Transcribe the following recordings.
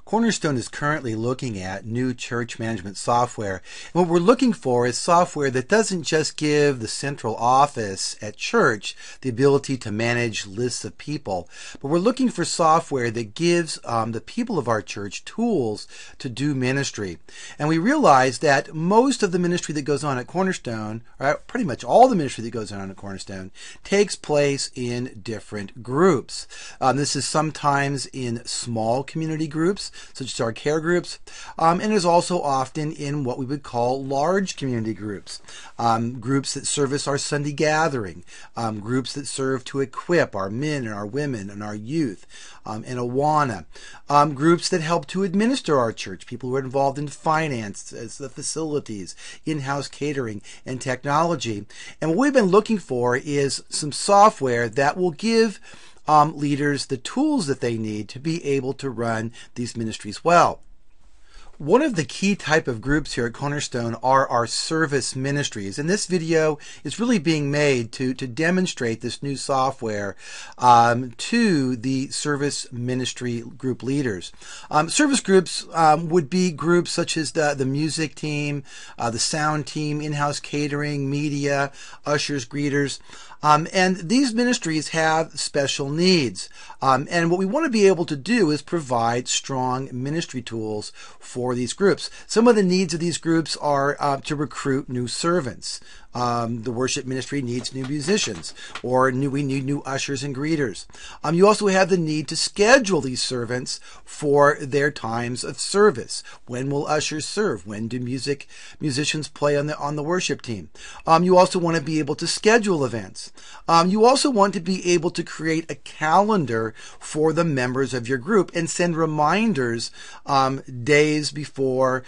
Cornerstone is currently looking at new church management software. And what we're looking for is software that doesn't just give the central office at church the ability to manage lists of people, but we're looking for software that gives the people of our church tools to do ministry. And we realize that most of the ministry that goes on at Cornerstone, or pretty much all the ministry that goes on at Cornerstone, takes place in different groups. This is sometimes in small community groups, such as our care groups, and is also often in what we would call large community groups, groups that service our Sunday gathering, groups that serve to equip our men and our women and our youth, and Awana, groups that help to administer our church, people who are involved in finance, the facilities, in-house catering, and technology. And what we've been looking for is some software that will give leaders the tools that they need to be able to run these ministries well. One of the key type of groups here at Cornerstone are our service ministries, and this video is really being made to demonstrate this new software to the service ministry group leaders. Service groups would be groups such as the music team, the sound team, in-house catering, media, ushers, greeters. And these ministries have special needs. And what we want to be able to do is provide strong ministry tools for these groups. Some of the needs of these groups are to recruit new servants. The worship ministry needs new musicians, or we need new ushers and greeters. You also have the need to schedule these servants for their times of service. When will ushers serve? When do musicians play on the worship team? You also want to be able to schedule events. You also want to be able to create a calendar for the members of your group and send reminders days before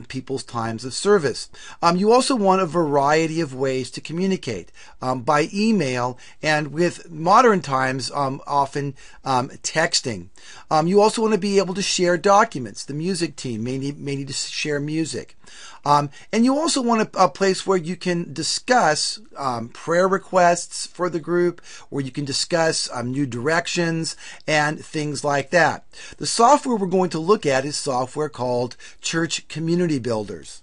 people's times of service. You also want a variety of ways to communicate by email, and with modern times often texting. You also want to be able to share documents. The music team may need to share music. And you also want a place where you can discuss prayer requests for the group, where you can discuss new directions and things like that. The software we're going to look at is software called Church Community Builders.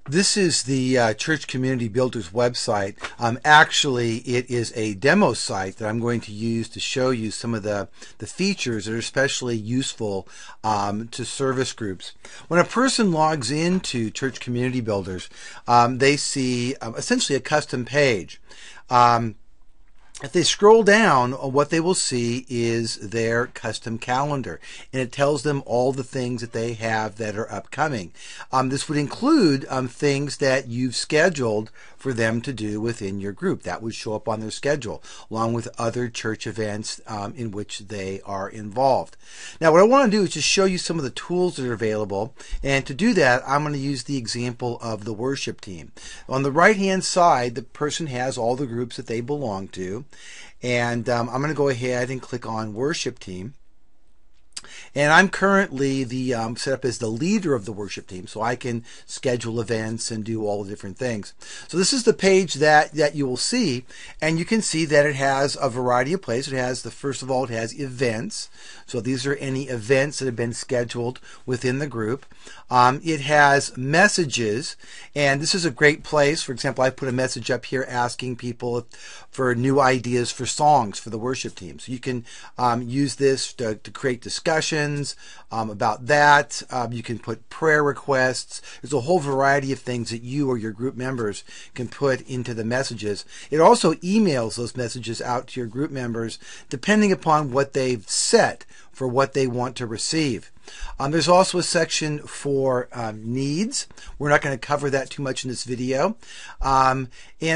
This is the Church Community Builders website. Actually, it is a demo site that I'm going to use to show you some of the features that are especially useful to service groups. When a person logs into Church Community Builders, they see essentially a custom page. If they scroll down, what they will see is their custom calendar, and it tells them all the things that they have that are upcoming. This would include things that you've scheduled for them to do within your group. That would show up on their schedule, along with other church events in which they are involved. Now, what I want to do is just show you some of the tools that are available, and to do that, I'm going to use the example of the worship team. On the right-hand side, the person has all the groups that they belong to, and I'm going to go ahead and click on Worship Team. And I'm currently set up as the leader of the worship team, so I can schedule events and do all the different things. So this is the page that you will see, and you can see that it has a variety of places. It has, first of all, it has events. So these are any events that have been scheduled within the group. It has messages, and this is a great place. For example, I put a message up here asking people for new ideas for songs for the worship team. So you can use this to create discussions about that. You can put prayer requests. There's a whole variety of things that you or your group members can put into the messages. It also emails those messages out to your group members depending upon what they've set for what they want to receive. There's also a section for needs. We're not going to cover that too much in this video. And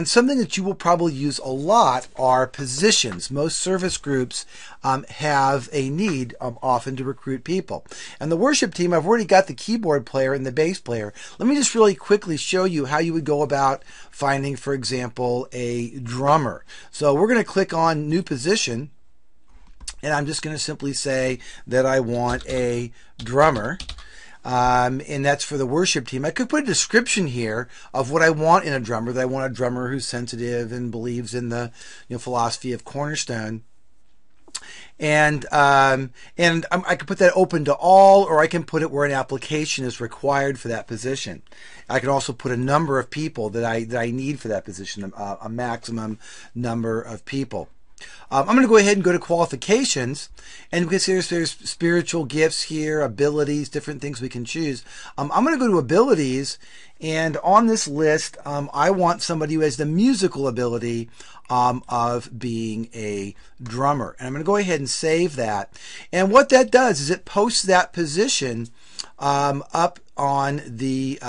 something that you will probably use a lot are positions. Most service groups have a need often to recruit people. And the worship team, I've already got the keyboard player and the bass player. Let me just really quickly show you how you would go about finding, for example, a drummer. So we're going to click on New Position. And I'm just going to simply say that I want a drummer, and that's for the worship team. I could put a description here of what I want in a drummer. That I want a drummer who's sensitive and believes in the philosophy of Cornerstone. I can put that open to all, or I can put it where an application is required for that position. I can also put a number of people that I need for that position, a maximum number of people. I'm going to go ahead and go to qualifications, and because there's spiritual gifts here, abilities, different things we can choose. I'm going to go to abilities, and on this list, I want somebody who has the musical ability of being a drummer. And I'm going to go ahead and save that. And what that does is it posts that position up on the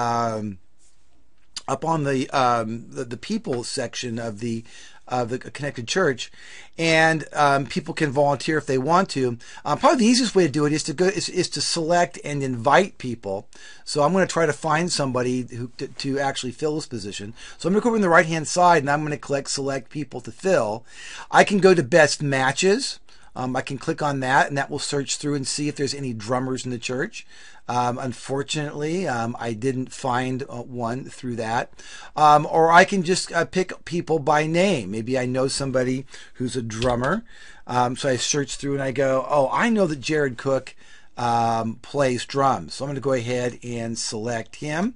people section of the Connected Church, and people can volunteer if they want to. Probably the easiest way to do it is to select and invite people. So I'm going to try to find somebody to actually fill this position. So I'm going to go over on the right hand side, and I'm going to click select people to fill. I can go to best matches. I can click on that, and that will search through and see if there's any drummers in the church. Unfortunately, I didn't find one through that. Or I can just pick people by name. Maybe I know somebody who's a drummer. So I search through and I go, oh, I know that Jared Cook plays drums. So I'm going to go ahead and select him.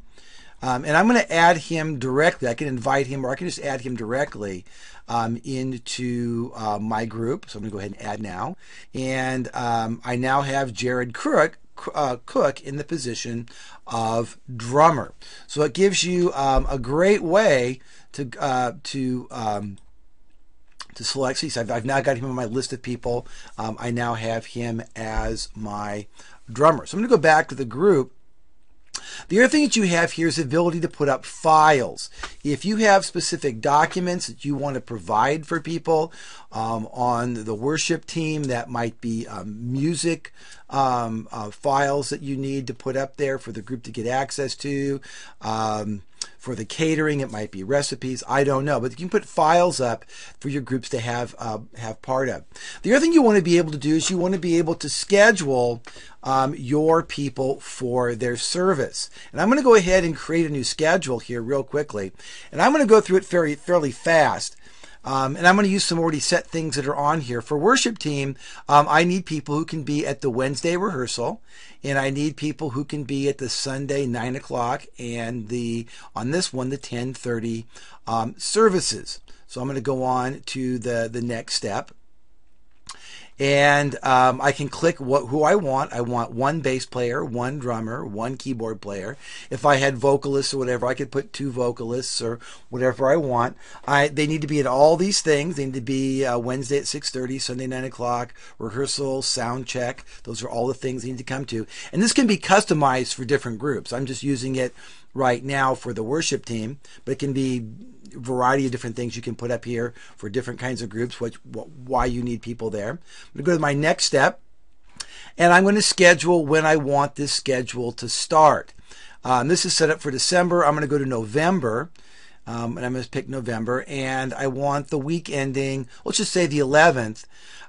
And I'm going to add him directly. I can invite him, or I can just add him directly into my group. So I'm going to go ahead and add now. And I now have Jared Cook in the position of drummer. So it gives you a great way to select. See, so I've now got him on my list of people. I now have him as my drummer. So I'm going to go back to the group. The other thing that you have here is the ability to put up files. If you have specific documents that you want to provide for people on the worship team, that might be music files that you need to put up there for the group to get access to. For the catering, it might be recipes. I don't know, but you can put files up for your groups to have part of. The other thing you want to be able to do is you want to be able to schedule your people for their service. And I'm going to go ahead and create a new schedule here real quickly, and I'm going to go through it fairly fast. And I'm going to use some already set things that are on here. For worship team, I need people who can be at the Wednesday rehearsal, and I need people who can be at the Sunday 9 o'clock and on this one, the 10:30 services. So I'm going to go on to the next step. And I can click who I want. I want one bass player, one drummer, one keyboard player. If I had vocalists or whatever, I could put 2 vocalists or whatever I want. They need to be at all these things. They need to be Wednesday at 6:30, Sunday 9 o'clock, rehearsal, sound check. Those are all the things they need to come to. And this can be customized for different groups. I'm just using it right now for the worship team, but it can be a variety of different things you can put up here for different kinds of groups, why you need people there. I'm going to go to my next step, and I'm going to schedule when I want this schedule to start. This is set up for December. I'm going to go to November, and I'm going to pick November, and I want the week ending, let's just say the 11th.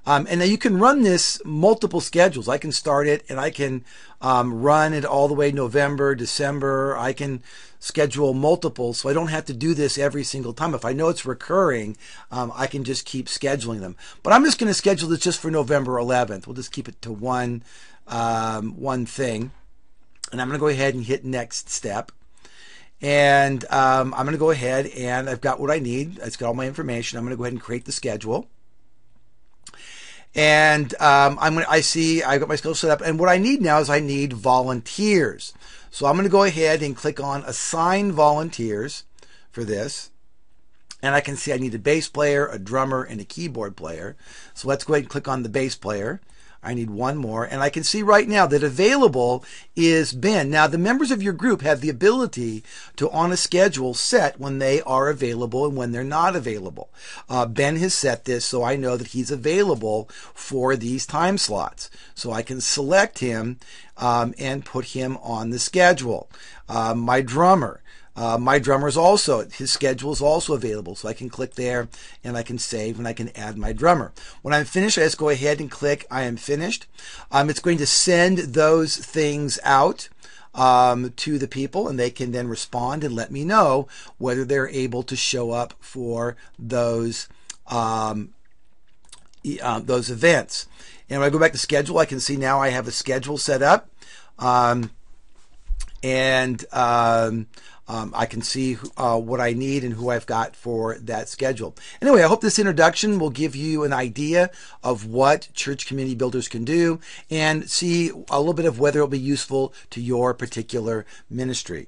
And now you can run this multiple schedules. I can start it, and I can run it all the way November, December. I can schedule multiple, so I don't have to do this every single time. If I know it's recurring, I can just keep scheduling them. But I'm just going to schedule this just for November 11th. We'll just keep it to one thing. And I'm going to go ahead and hit next step. And I'm going to go ahead, and I've got what I need. It's got all my information. I'm going to go ahead and create the schedule. And I've got my schedule set up, and what I need now is I need volunteers. So I'm going to go ahead and click on Assign Volunteers for this. And I can see I need a bass player, a drummer, and a keyboard player. So let's go ahead and click on the bass player. I need one more, and I can see right now that available is Ben. Now, the members of your group have the ability to, on a schedule, set when they are available and when they're not available. Ben has set this so I know that he's available for these time slots. So I can select him and put him on the schedule. My drummer. My drummer is also, his schedule is also available. So I can click there and I can save and I can add my drummer. When I'm finished, I just go ahead and click I am finished. It's going to send those things out to the people, and they can then respond and let me know whether they're able to show up for those those events. And when I go back to schedule, I can see now I have a schedule set up. I can see what I need and who I've got for that schedule. Anyway, I hope this introduction will give you an idea of what church community builders can do and see a little bit of whether it'll be useful to your particular ministry.